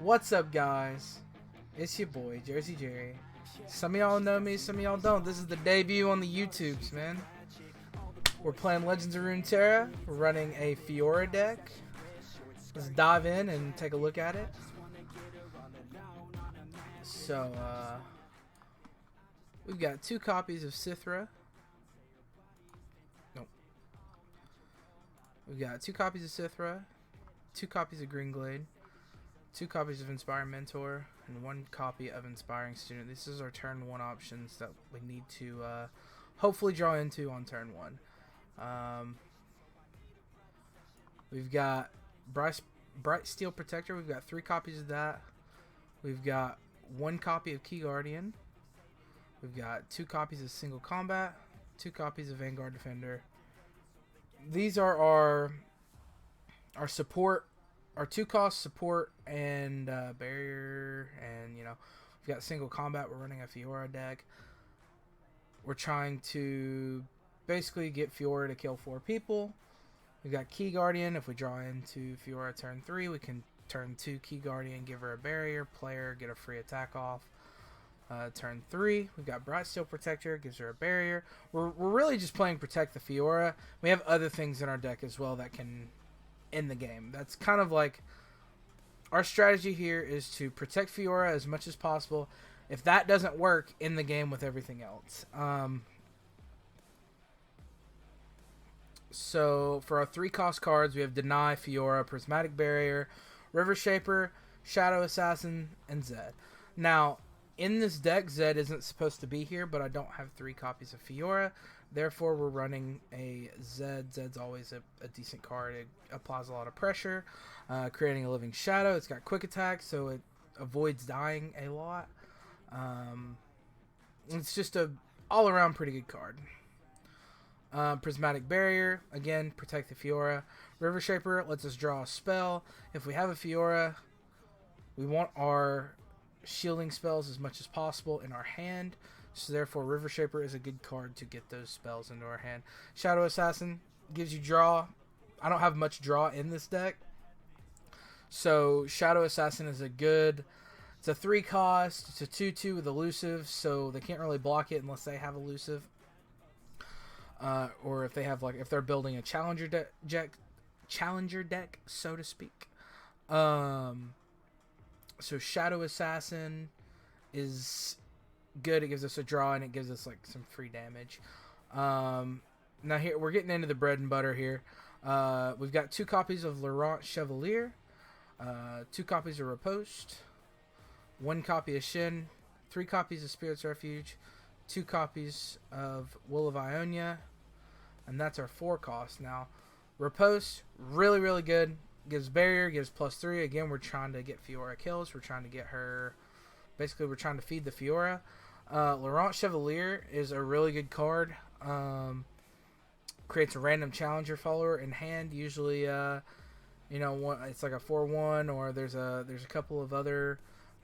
What's up, guys? It's your boy, Jersey Jerry. Some of y'all know me, some of y'all don't. This is the debut on the YouTubes, man. We're playing Legends of Runeterra. We're running a FIORA deck. Let's dive in and take a look at it. So, we've got 2 copies of Sithra. Nope. We've got 2 copies of Sithra, 2 copies of Greenglade, 2 copies of Inspiring Mentor, and 1 copy of Inspiring Student. This is our turn 1 options that we need to hopefully draw into on turn 1. We've got Bright Steel Protector. We've got 3 copies of that. We've got 1 copy of Key Guardian. We've got 2 copies of Single Combat, 2 copies of Vanguard Defender. These are our support, our 2-cost support and barrier, and we've got Single Combat. We're running a FIORA deck. We're trying to basically get FIORA to kill 4 people. We've got Key Guardian. If we draw into FIORA turn 3, we can turn 2 Key Guardian, give her a barrier, player, get a free attack off. Turn 3, we've got Bright Steel Protector, gives her a barrier. We're really just playing Protect the FIORA. We have other things in our deck as well that can end the game. That's kind of like our strategy here, is to protect FIORA as much as possible. If that doesn't work, end the game with everything else. So for our 3-cost cards, we have Deny, FIORA, Prismatic Barrier, River Shaper, Shadow Assassin, and Zed. Now, in this deck, Zed isn't supposed to be here, but I don't have 3 copies of FIORA. Therefore, we're running a Zed. Zed's always a decent card. It applies a lot of pressure, creating a living shadow. It's got quick attack, so it avoids dying a lot. It's just a all-around pretty good card. Prismatic Barrier, again, protect the FIORA. River Shaper lets us draw a spell. If we have a FIORA, we want our shielding spells as much as possible in our hand. So therefore, River Shaper is a good card to get those spells into our hand. Shadow Assassin gives you draw. I don't have much draw in this deck, so Shadow Assassin is a good... It's a 3-cost. It's a 2/2 with elusive, so they can't really block it unless they have elusive. Or if they have, like, if they're building a challenger deck, so to speak. So Shadow Assassin is good. It gives us a draw, and it gives us like some free damage. Now here we're getting into the bread and butter here. We've got 2 copies of Laurent Chevalier, 2 copies of Riposte, 1 copy of Shin, 3 copies of Spirit's Refuge, 2 copies of Will of Ionia, and that's our 4-cost. Now, Riposte, really, really good. Gives barrier, gives +3. Again, we're trying to get FIORA kills. We're trying to get her... Basically, we're trying to feed the FIORA. Laurent Chevalier is a really good card. Creates a random challenger follower in hand. Usually, it's like a 4/1, or there's a couple of other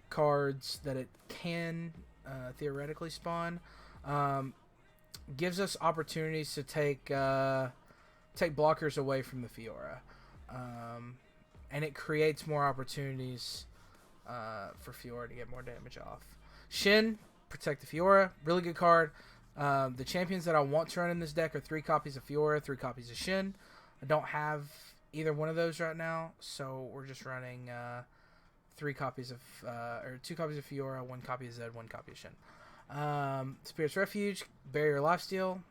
cards that it can theoretically spawn. Gives us opportunities to take blockers away from the FIORA. And it creates more opportunities for FIORA to get more damage off. Shin, protect the FIORA, really good card. The champions that I want to run in this deck are 3 copies of FIORA, 3 copies of Shin. I don't have either one of those right now, so we're just running 2 copies of FIORA, 1 copy of Zed, 1 copy of Shin. Spirit's Refuge, Barrier Lifesteal,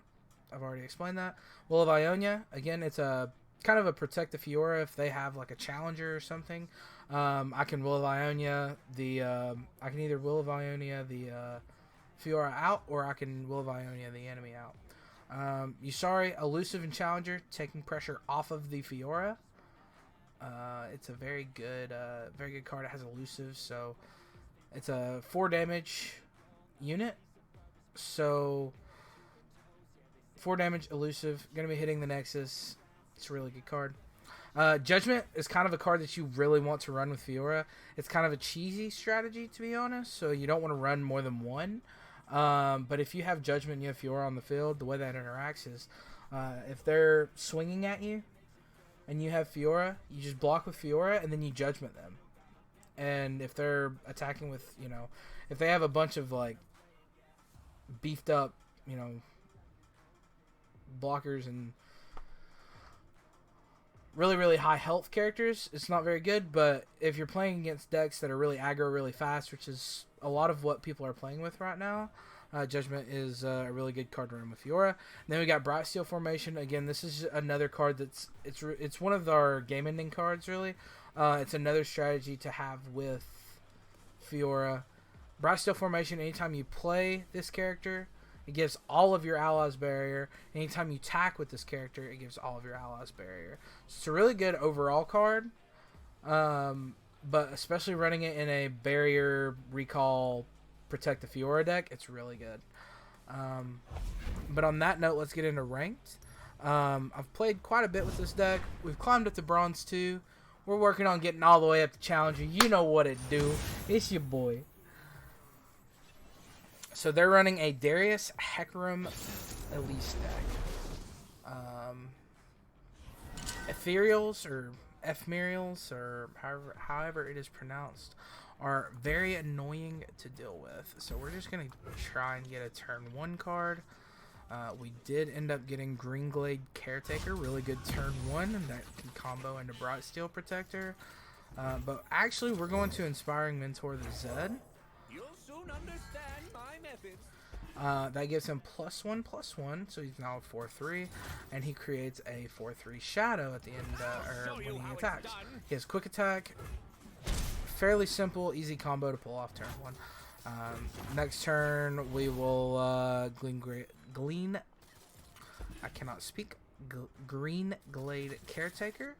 I've already explained that. Will of Ionia, again, it's a kind of a protect the FIORA if they have like a challenger or something. I can Will of Ionia I can either Will of Ionia the FIORA out, or I can Will of Ionia the enemy out. Yusari, elusive and challenger, taking pressure off of the FIORA. It's a very good card. It has elusive, so it's a 4 damage unit. So 4 damage, elusive, gonna be hitting the Nexus. It's a really good card. Judgment is kind of a card that you really want to run with FIORA. It's kind of a cheesy strategy, to be honest, so you don't want to run more than 1. But if you have Judgment and you have FIORA on the field, the way that interacts is if they're swinging at you and you have FIORA, you just block with FIORA and then you Judgment them. and if they're attacking with, you know, if they have a bunch of like beefed up, you know, blockers and really high health characters, it's not very good. But if you're playing against decks that are really aggro really fast, which is a lot of what people are playing with right now, Judgment is a really good card to run with Fiora. And then we got Bright Steel Formation. Again, this is another card that's it's one of our game ending cards really. It's another strategy to have with Fiora. Bright Steel Formation, anytime you play this character, it gives all of your allies barrier. Anytime you attack with this character, it gives all of your allies barrier. So it's a really good overall card. But especially running it in a barrier, recall, protect the Fiora deck, it's really good. But on that note, let's get into ranked. I've played quite a bit with this deck. We've climbed up to bronze 2. We're working on getting all the way up to challenger. You know what it do. It's your boy. So they're running a Darius Hecarim Elise deck. Ethereals or Ephemerals or however it is pronounced are very annoying to deal with. So we're just going to try and get a turn 1 card. We did end up getting Greenglade Caretaker, really good turn 1, and that can combo into Bright Steel Protector. But actually we're going to Inspiring Mentor the Zed. You'll soon understand my methods. That gives him +1/+1, so he's now a 4/3, and he creates a 4/3 shadow at the end, or when he attacks. He has quick attack, fairly simple, easy combo to pull off turn 1. Next turn we will glean. I cannot speak. Greenglade Caretaker,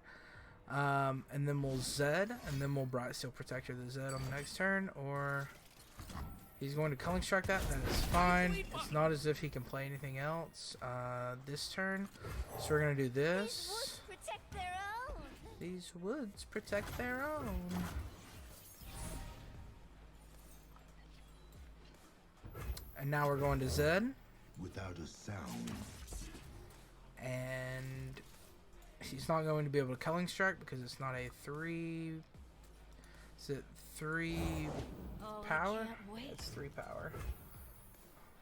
and then we'll Zed, and then we'll Bright Steel Protector the Zed on the next turn, or. He's going to Culling Strike that. That is fine. It's not as if he can play anything else this turn. So we're going to do this. These woods protect their own. And now we're going to Zed. Without a sound. And he's not going to be able to Culling Strike because it's not a 3... Is it 3 power? It's 3 power.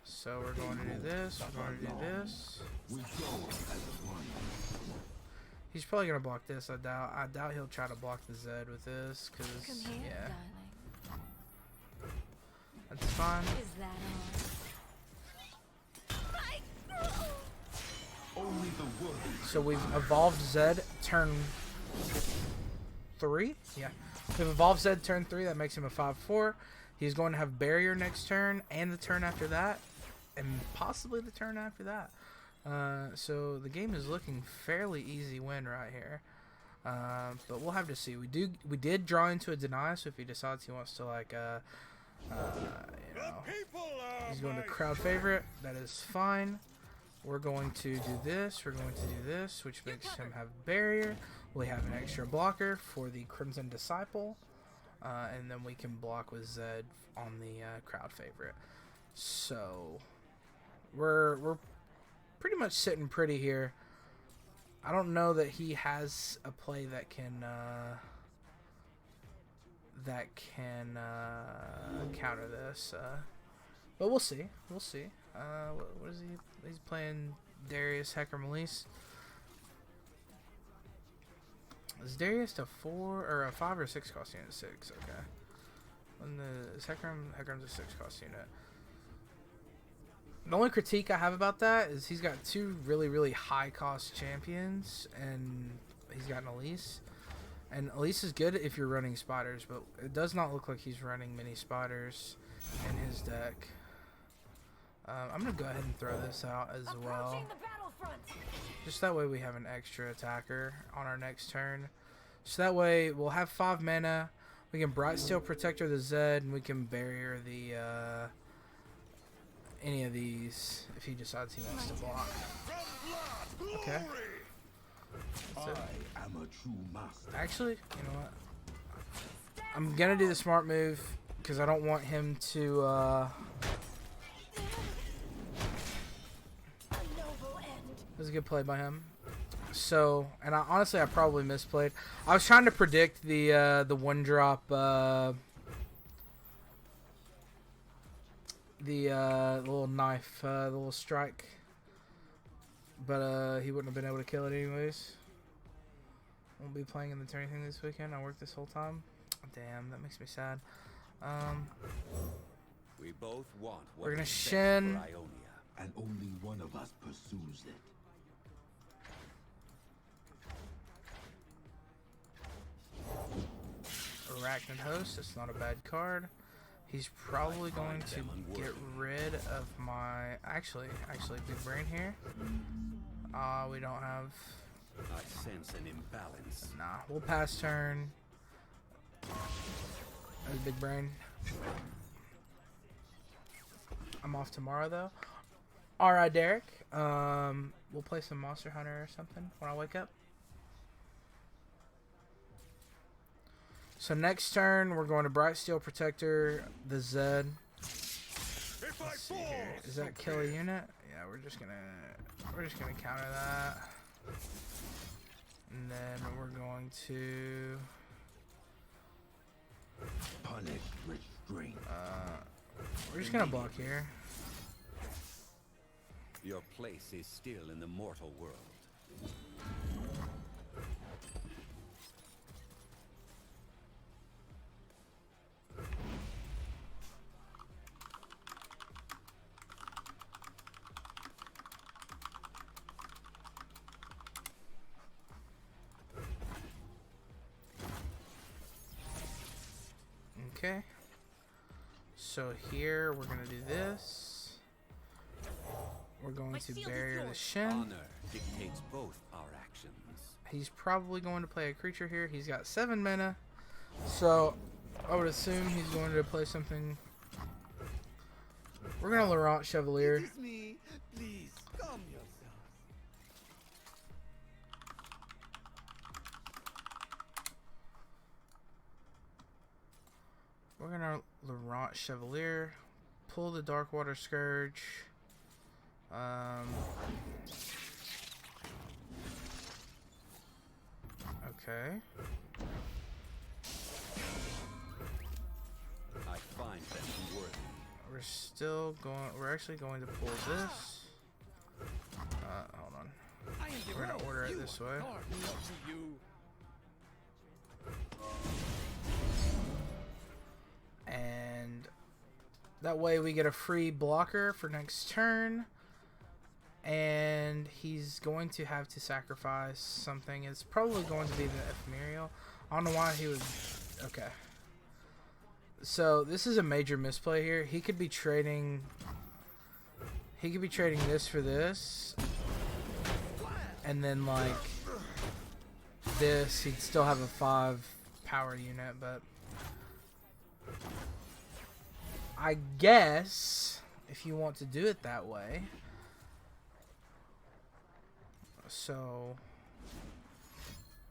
So we're going to do this. We're going to do this. He's probably gonna block this. I doubt he'll try to block the Zed with this, cause yeah, that's fine. So we've evolved Zed turn 3. Yeah. We've evolved Zed turn 3, that makes him a 5/4. He's going to have Barrier next turn, and the turn after that, and possibly the turn after that. So the game is looking fairly easy win right here. But we'll have to see. We did draw into a deny, so if he decides he wants to like you know, he's going to crowd favorite, that is fine. We're going to do this, we're going to do this, which makes him have Barrier. We have an extra blocker for the Crimson Disciple, and then we can block with Zed on the crowd favorite. So we're pretty much sitting pretty here. I don't know that he has a play that can counter this, but we'll see. We'll see. What is he? He's playing Darius Hecarim Elise. Is Darius a 4 or a 5 or 6 cost unit? 6. Okay. And is Hecarim's a 6 cost unit. The only critique I have about that is he's got 2 really high cost champions, and he's got an Elise. And Elise is good if you're running spiders, but it does not look like he's running many spiders in his deck. I'm going to go ahead and throw this out as well. Just that way we have an extra attacker on our next turn. So that way we'll have 5 mana. We can Bright Steel Protector the Zed, and we can Barrier the any of these if he decides he wants to block. Okay. So, actually, you know what? I'm gonna do the smart move because I don't want him to. This is a good play by him. So, and honestly, I probably misplayed. I was trying to predict the one drop, the little knife, the little strike, but he wouldn't have been able to kill it anyways. Won't be playing in the tourney thing this weekend. I worked this whole time. Damn, that makes me sad. We both want what We're gonna is best Shin. for Ionia. and only one of us pursues it. Arachnid Host. That's not a bad card. He's probably going to get rid of my... Actually, Big Brain here. We don't have... I sense an imbalance. Nah, we'll pass turn. That's Big Brain. I'm off tomorrow, though. Alright, Derek. We'll play some Monster Hunter or something when I wake up. So next turn, we're going to Bright Steel Protector, the Zed. Let's see here. Is that kill a unit? Yeah, we're just gonna counter that. And then we're going to Punish restraint. we're just gonna block here. Your place is still in the mortal world. Okay. So here we're gonna do this. We're going to barrier the Shin. Honor dictates both our actions. He's probably going to play a creature here. He's got 7 mana. So I would assume he's going to play something. We're gonna Laurent Chevalier. It is me. Please calm yourself. We're gonna Laurent Chevalier. Pull the Darkwater Scourge. Okay. I find them worthy. We're actually going to pull this. Hold on. We're gonna order it this way. And that way we get a free blocker for next turn. And he's going to have to sacrifice something. It's probably going to be the Ephemeral. I don't know why he would... Okay. So this is a major misplay here. He could be trading... He could be trading this for this. And then like... This, he'd still have a 5 power unit, but... I guess, if you want to do it that way... So,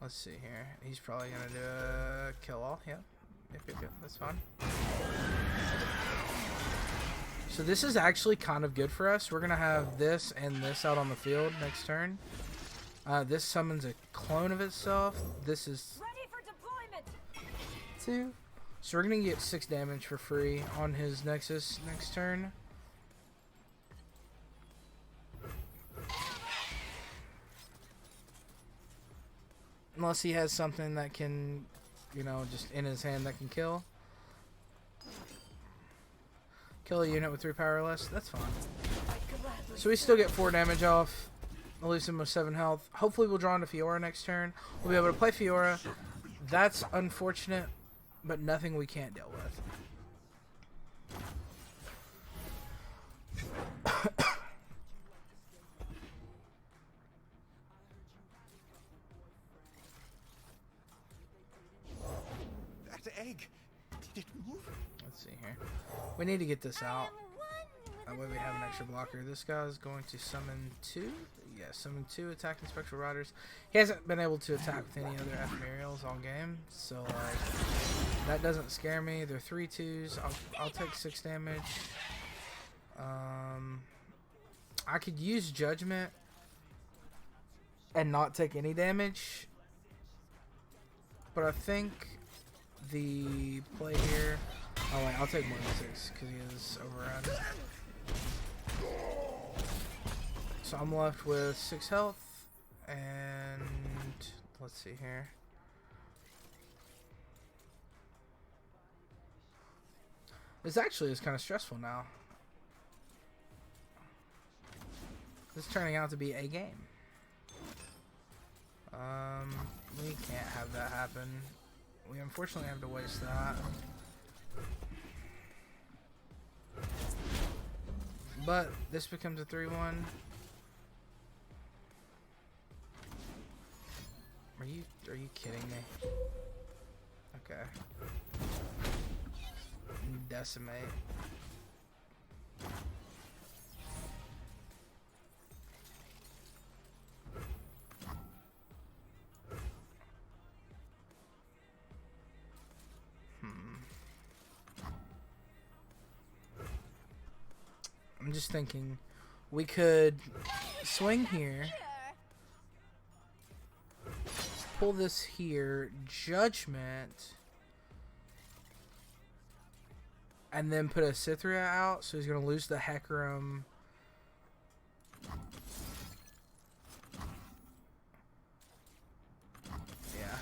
let's see here. He's probably going to do a kill all. Yep. Yep. That's fine. So this is actually kind of good for us. We're going to have this and this out on the field next turn. This summons a clone of itself. This is... Ready for deployment. 2. So we're going to get 6 damage for free on his Nexus next turn. Unless he has something that can, you know, just in his hand that can kill. Kill a unit with 3 power or less. That's fine. So we still get 4 damage off. I'll leave him with 7 health. Hopefully we'll draw into Fiora next turn. We'll be able to play Fiora. That's unfortunate, but nothing we can't deal with. Egg. Did it move? Let's see here. We need to get this out. That way we have an extra blocker. This guy is going to summon 2. Yeah, summon 2 attacking Spectral Riders. He hasn't been able to attack with any other Ephemerals all game. So, like, that doesn't scare me. They're 3/2s. I'll take 6 damage. I could use Judgment. and not take any damage. But I think the play here... Oh wait, I'll take more than 6 because he is overrun. So I'm left with 6 health, and let's see here. This actually is kind of stressful now. This is turning out to be a game. We can't have that happen. We unfortunately have to waste that. But this becomes a 3-1. Are you kidding me? Okay. Decimate. I'm just thinking we could swing here, pull this here, Judgment, and then put a Cythria out, so he's going to lose the Hecarim. Yeah.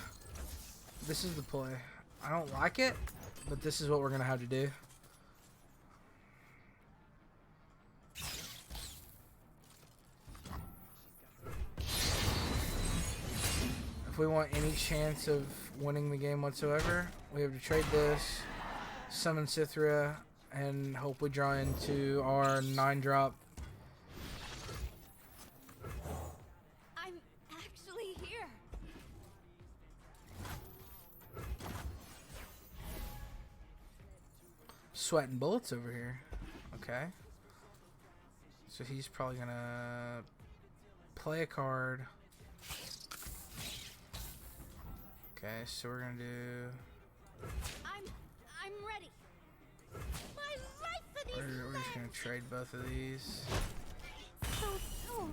This is the play. I don't like it, but this is what we're going to have to do. If we want any chance of winning the game whatsoever, we have to trade this, summon Cythria, and hope we draw into our 9-drop. I'm actually here. Sweating bullets over here. Okay. So he's probably gonna play a card. Okay, so we're gonna do. I'm ready. My life for these We're just gonna trade both of these. so soon.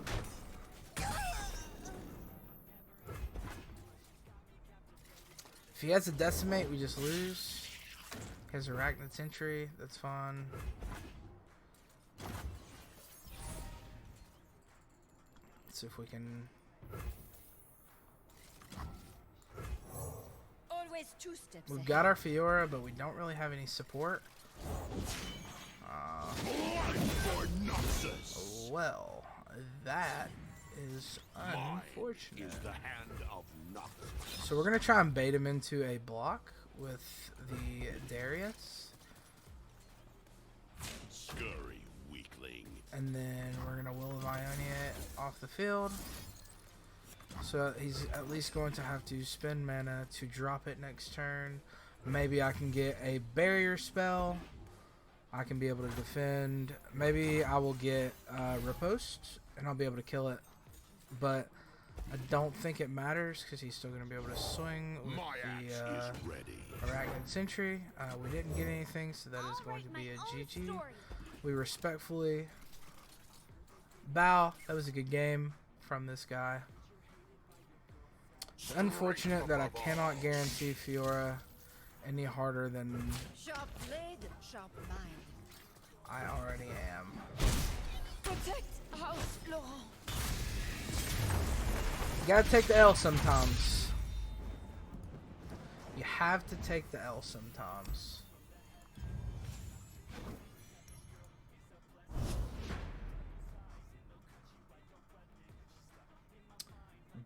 If he has a Decimate, we just lose. He has Arachnid Sentry, that's fine. Let's see if we can. Always 2 steps We've ahead. got our Fiora, but we don't really have any support. Well, that is unfortunate. Is the hand of Noxus. So we're gonna try and bait him into a block with the Darius, Scurry, weakling. and then we're gonna Will of Ionia it off the field. So he's at least going to have to spend mana to drop it next turn. Maybe I can get a barrier spell. I can be able to defend. Maybe I will get Riposte and I'll be able to kill it. But I don't think it matters because he's still going to be able to swing with My axe the is ready. Arachnid Sentry. We didn't get anything, so that is I'll going to write be my a own GG. story. We respectfully bow. That was a good game from this guy. It's unfortunate that I cannot guarantee Fiora any harder than Sharp blade, sharp mind. I already am. Protect House Laurent. You gotta take the L sometimes. You have to take the L sometimes.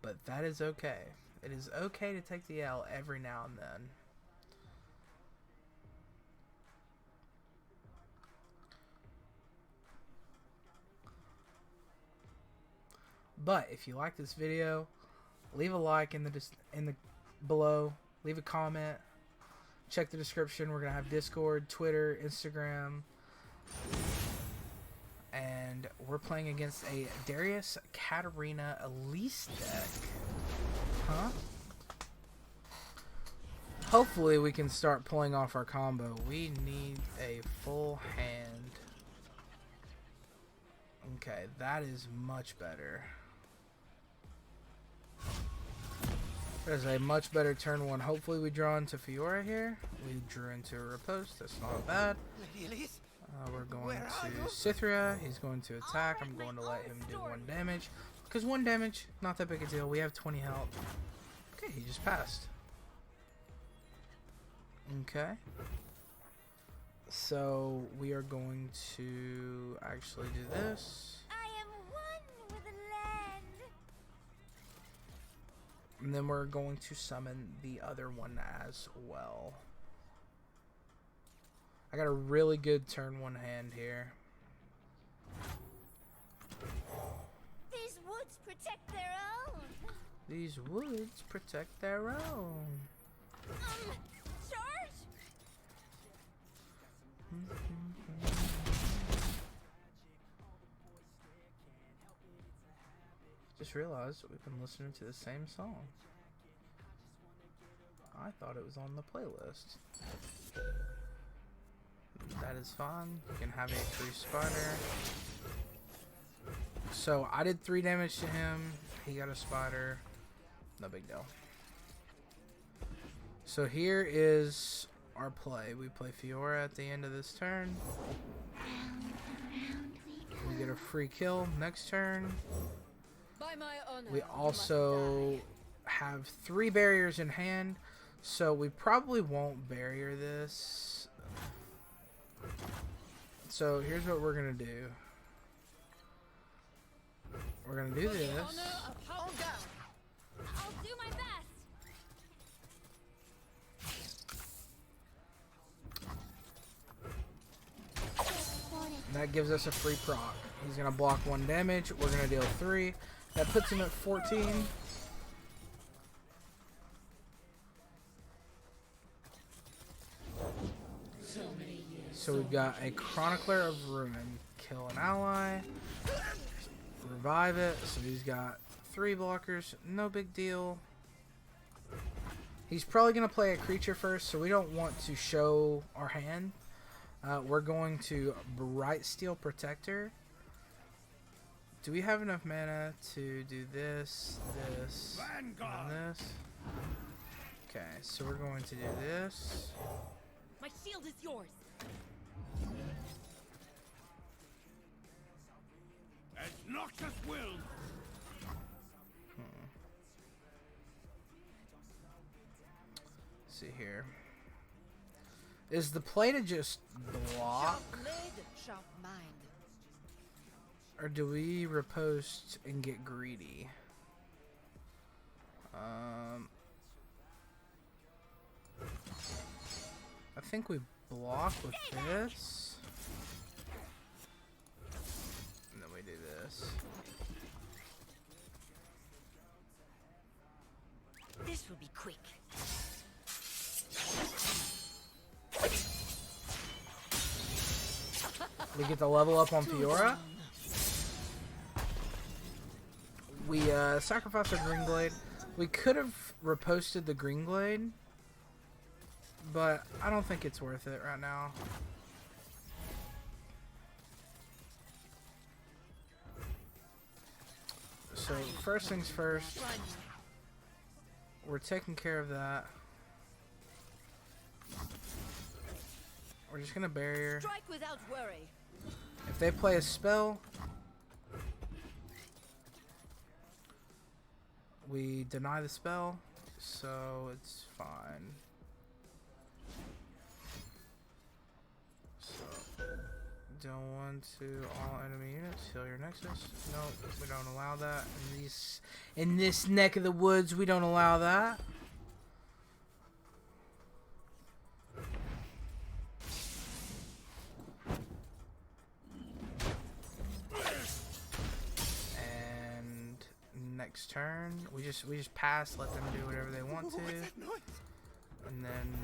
But that is okay. It is okay to take the L every now and then. But if you like this video, leave a like in the below. Leave a comment. Check the description. We're gonna have Discord, Twitter, Instagram, and we're playing against a Darius Katarina Elise deck. Huh? Hopefully we can start pulling off our combo. We need a full hand. Okay, that is much better. There's a much better turn one. Hopefully we draw into Fiora here. We drew into a riposte. That's not bad. We're going to Cythria. He's going to attack. I'm going to let him do 1 damage. Because 1 damage, not that big a deal. We have 20 health. Okay, he just passed. Okay. So we are going to actually do this. I am one with the land. And then we're going to summon the other one as well. I got a really good turn 1 hand here. These woods protect their own. These woods protect their own. Charge? Just realized we've been listening to the same song. I thought it was on the playlist. That is fine. You can have a free spider. So I did 3 damage to him. He got a spider. No big deal. So here is our play. We play Fiora at the end of this turn. We get a free kill next turn. By my honor, We also have 3 barriers in hand, so we probably won't barrier this. So here's what we're gonna do. We're gonna do this. I'll do my best. That gives us a free proc. He's gonna block 1 damage. We're gonna deal 3. That puts him at 14. So we've got a Chronicler of Ruin. Kill an ally. Revive it. So he's got 3 blockers. No big deal. He's probably going to play a creature first, so we don't want to show our hand. We're going to Bright Steel Protector. Do we have enough mana to do this, this, and this? Okay, so we're going to do this. my shield is yours. As noxious will. See here. Is the play to just block? Sharp blade, sharp mind. Or do we riposte and get greedy? I think we block with this. And then we do this. This will be quick. We get the level up on Fiora. We sacrificed our Green Glade. We could have riposted the Green Glade, but I don't think it's worth it right now. So first things first, we're taking care of that. We're just gonna barrier. Strike without worry. If they play a spell, we deny the spell, so it's fine. So, don't want to all enemy units heal your nexus. No, we don't allow that. In this neck of the woods, we don't allow that. Next turn, we just pass, let them do whatever they want to, and then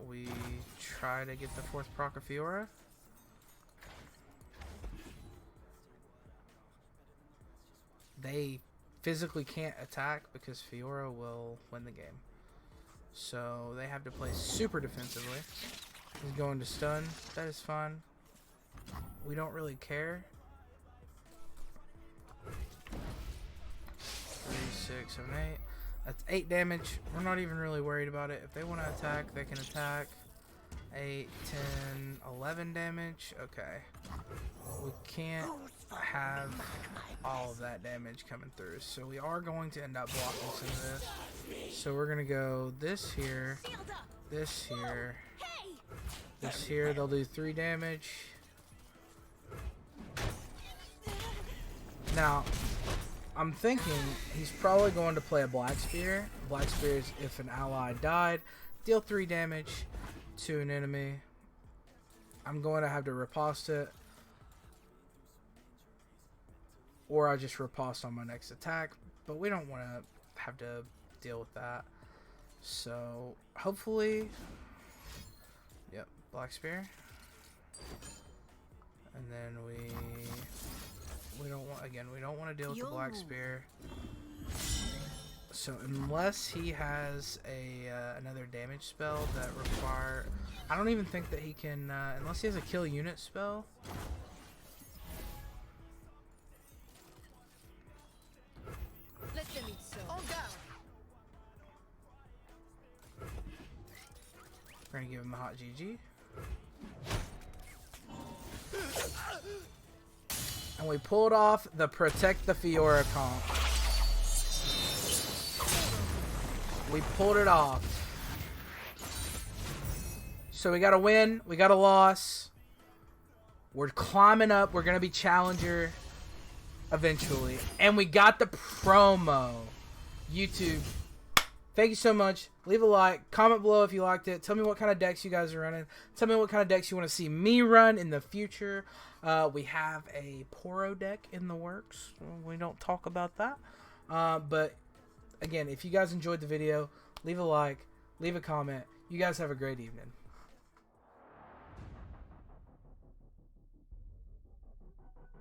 we try to get the 4th proc of Fiora. They physically can't attack because Fiora will win the game, so they have to play super defensively. He's going to stun. That is fine. We don't really care. 3, 6, 7, 8. That's 8 damage. We're not even really worried about it. If they want to attack, they can attack. 8, 10, 11 damage. Okay. We can't have all of that damage coming through. So we are going to end up blocking some of this. So we're going to go this here, this here, this here. They'll do 3 damage. Now, I'm thinking he's probably going to play a Black Spear. Black Spear is if an ally died, deal 3 damage to an enemy. I'm going to have to riposte it. Or I just riposte on my next attack. But we don't want to have to deal with that. So, hopefully... Yep, Black Spear. And then we don't want, again, we don't want to deal with the Black Spear. So unless he has a another damage spell that require, I don't even think that he can unless he has a kill unit spell. Let them eat so. We're gonna give him the hot GG. And we pulled off the Protect the Fiora comp. We pulled it off. So we got a win. We got a loss. We're climbing up. We're going to be Challenger eventually. And we got the promo. YouTube, thank you so much. Leave a like. Comment below if you liked it. Tell me what kind of decks you guys are running. Tell me what kind of decks you want to see me run in the future. We have a Poro deck in the works. We don't talk about that. But again, if you guys enjoyed the video, leave a like, leave a comment. You guys have a great evening.